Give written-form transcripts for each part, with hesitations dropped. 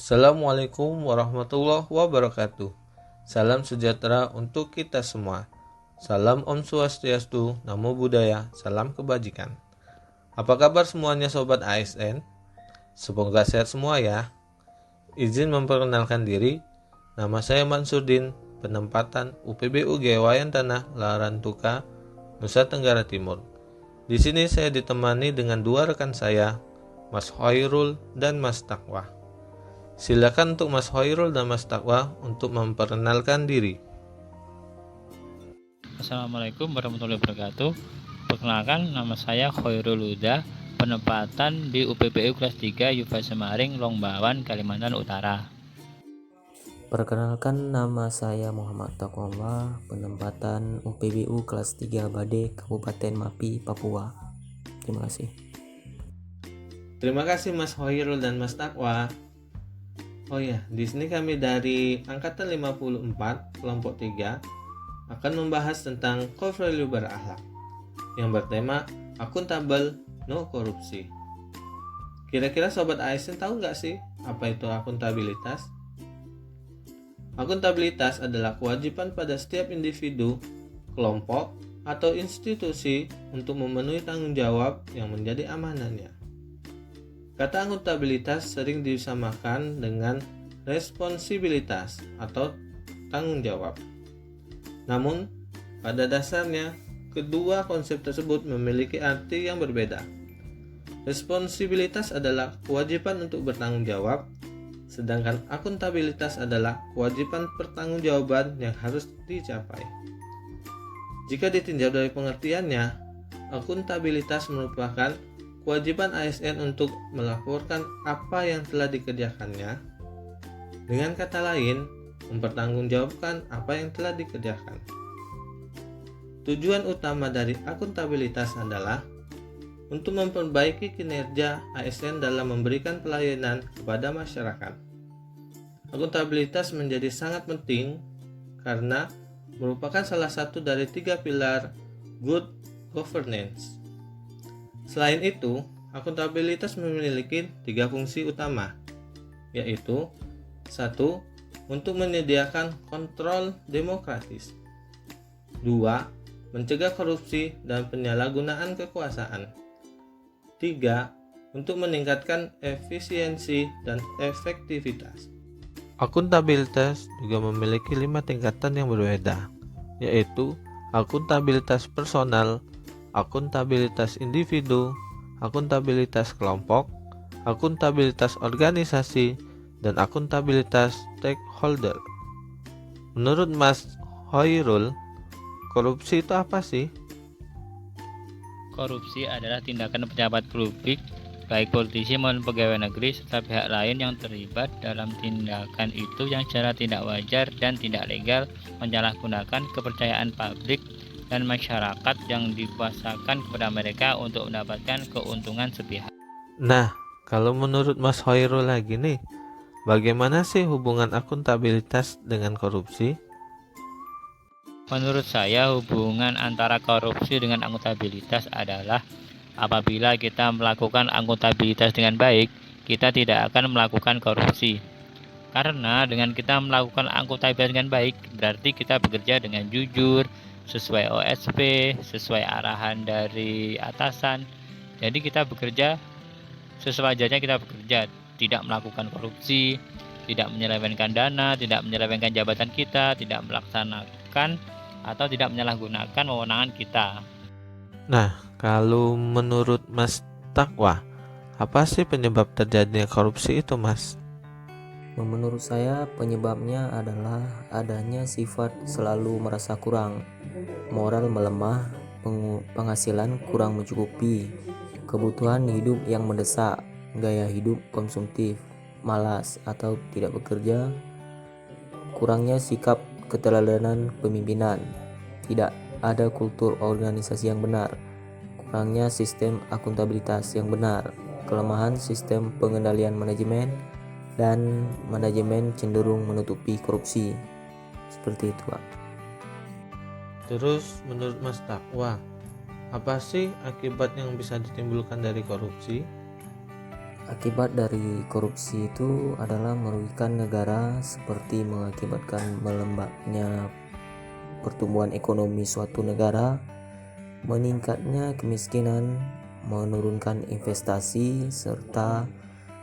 Assalamualaikum warahmatullahi wabarakatuh. Salam sejahtera untuk kita semua. Salam Om Swastiastu, Namo Buddhaya, salam kebajikan. Apa kabar semuanya Sobat ASN? Semoga sehat semua ya. Izin memperkenalkan diri, nama saya Mansurdin, penempatan UPBU Wayan Tanah, Larantuka, Nusa Tenggara Timur. Di sini saya ditemani dengan dua rekan saya, Mas Hoirul dan Mas Takwa. Silakan untuk Mas Hoirul dan Mas Takwa untuk memperkenalkan diri. Assalamualaikum warahmatullahi wabarakatuh. Perkenalkan, nama saya Khairul Huda, penempatan di UPBU kelas 3 Yuva Semaring, Longbawan, Kalimantan Utara. Perkenalkan, nama saya Muhammad Taqwa, penempatan UPBU kelas 3 Bade, Kabupaten Mapi, Papua. Terima kasih. Terima kasih Mas Hoirul dan Mas Takwa. Oh ya, di sini kami dari angkatan 54 kelompok 3 akan membahas tentang core value berakhlak yang bertema akuntabel, no korupsi. Kira-kira Sobat ASN tahu nggak sih apa itu akuntabilitas? Akuntabilitas adalah kewajiban pada setiap individu, kelompok, atau institusi untuk memenuhi tanggung jawab yang menjadi amanahnya. Kata akuntabilitas sering disamakan dengan responsibilitas atau tanggung jawab. Namun, pada dasarnya, kedua konsep tersebut memiliki arti yang berbeda. Responsibilitas adalah kewajiban untuk bertanggung jawab, sedangkan akuntabilitas adalah kewajiban pertanggungjawaban yang harus dicapai. Jika ditinjau dari pengertiannya, akuntabilitas merupakan kewajiban ASN untuk melaporkan apa yang telah dikerjakannya. Dengan kata lain, mempertanggungjawabkan apa yang telah dikerjakan. Tujuan utama dari akuntabilitas adalah untuk memperbaiki kinerja ASN dalam memberikan pelayanan kepada masyarakat. Akuntabilitas menjadi sangat penting karena merupakan salah satu dari 3 pilar good governance. Selain itu, akuntabilitas memiliki 3 fungsi utama, yaitu 1. Untuk menyediakan kontrol demokratis. 2. Mencegah korupsi dan penyalahgunaan kekuasaan. 3. Untuk meningkatkan efisiensi dan efektivitas. Akuntabilitas juga memiliki 5 tingkatan yang berbeda, yaitu akuntabilitas personal, akuntabilitas individu, akuntabilitas kelompok, akuntabilitas organisasi, dan akuntabilitas stakeholder. Menurut Mas Hoirul, korupsi itu apa sih? Korupsi adalah tindakan pejabat publik, baik politisi maupun pegawai negeri serta pihak lain yang terlibat dalam tindakan itu yang secara tidak wajar dan tidak legal menyalahgunakan kepercayaan publik dan masyarakat yang dikuasakan kepada mereka untuk mendapatkan keuntungan sepihak. Nah, kalau menurut Mas Hoirul lagi nih, bagaimana sih hubungan akuntabilitas dengan korupsi? Menurut saya, hubungan antara korupsi dengan akuntabilitas adalah apabila kita melakukan akuntabilitas dengan baik, kita tidak akan melakukan korupsi. Karena dengan kita melakukan akuntabilitas dengan baik, berarti kita bekerja dengan jujur, sesuai OSP, sesuai arahan dari atasan. Jadi kita bekerja sesuai wajarnya, kita bekerja, tidak melakukan korupsi, tidak menyelewengkan dana, tidak menyelewengkan jabatan kita, tidak melaksanakan atau tidak menyalahgunakan wewenangan kita. Nah, kalau menurut Mas Takwa, apa sih penyebab terjadinya korupsi itu, Mas? Menurut saya, penyebabnya adalah adanya sifat selalu merasa kurang, moral melemah, penghasilan kurang mencukupi, kebutuhan hidup yang mendesak, gaya hidup konsumtif, malas atau tidak bekerja, kurangnya sikap keteladanan pemimpinan, tidak ada kultur organisasi yang benar, kurangnya sistem akuntabilitas yang benar, kelemahan sistem pengendalian manajemen, dan manajemen cenderung menutupi korupsi. Seperti itu, Pak. Terus menurut Mas Takwa, apa sih akibat yang bisa ditimbulkan dari korupsi? Akibat dari korupsi itu adalah merugikan negara, seperti mengakibatkan melambatnya pertumbuhan ekonomi suatu negara, meningkatnya kemiskinan, menurunkan investasi, serta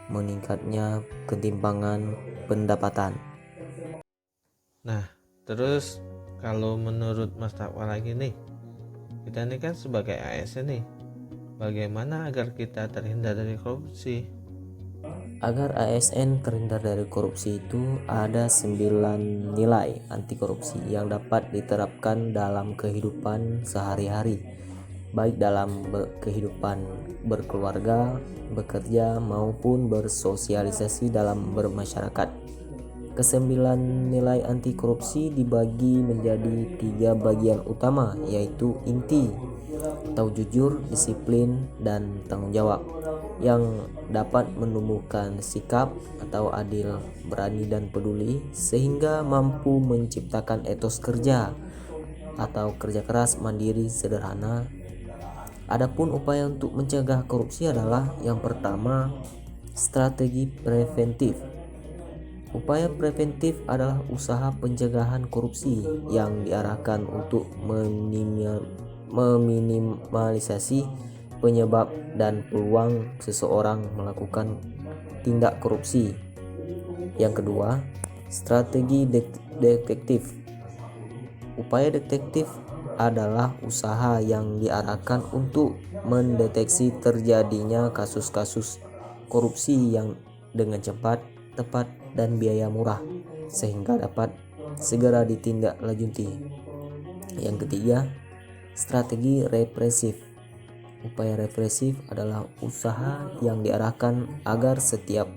meningkatnya ketimpangan pendapatan. Nah, terus kalau menurut Mas Takwa lagi nih, kita ini kan sebagai ASN nih, bagaimana agar kita terhindar dari korupsi? Agar ASN terhindar dari korupsi itu ada 9 nilai anti korupsi yang dapat diterapkan dalam kehidupan sehari-hari, baik dalam kehidupan berkeluarga, bekerja, maupun bersosialisasi dalam bermasyarakat. Kesembilan nilai anti korupsi dibagi menjadi 3 bagian utama, yaitu inti atau jujur, disiplin, dan tanggung jawab, yang dapat menumbuhkan sikap atau adil, berani, dan peduli, sehingga mampu menciptakan etos kerja atau kerja keras, mandiri, sederhana. Adapun upaya untuk mencegah korupsi adalah yang pertama, strategi preventif. Upaya preventif adalah usaha pencegahan korupsi yang diarahkan untuk meminimalisasi penyebab dan peluang seseorang melakukan tindak korupsi. Yang kedua, strategi detektif. Upaya detektif adalah usaha yang diarahkan untuk mendeteksi terjadinya kasus-kasus korupsi yang dengan cepat, tepat, dan biaya murah, sehingga dapat segera ditindaklanjuti. Yang ketiga, strategi represif. Upaya represif adalah usaha yang diarahkan agar setiap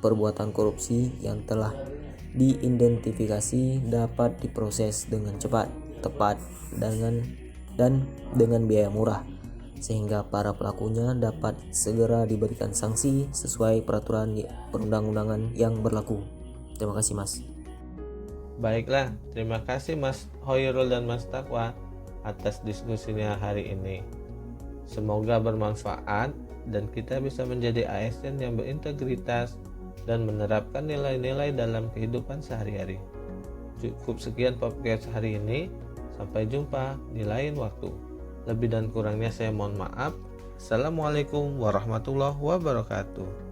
perbuatan korupsi yang telah diidentifikasi dapat diproses dengan cepat, tepat, dan dengan biaya murah, sehingga para pelakunya dapat segera diberikan sanksi sesuai peraturan perundang-undangan yang berlaku. Terima kasih, Mas. Baiklah, terima kasih Mas Hoirul dan Mas Takwa atas diskusinya hari ini. Semoga bermanfaat dan kita bisa menjadi ASN yang berintegritas dan menerapkan nilai-nilai dalam kehidupan sehari-hari. Cukup sekian podcast hari ini. Sampai jumpa di lain waktu. Lebih dan kurangnya saya mohon maaf. Assalamualaikum warahmatullahi wabarakatuh.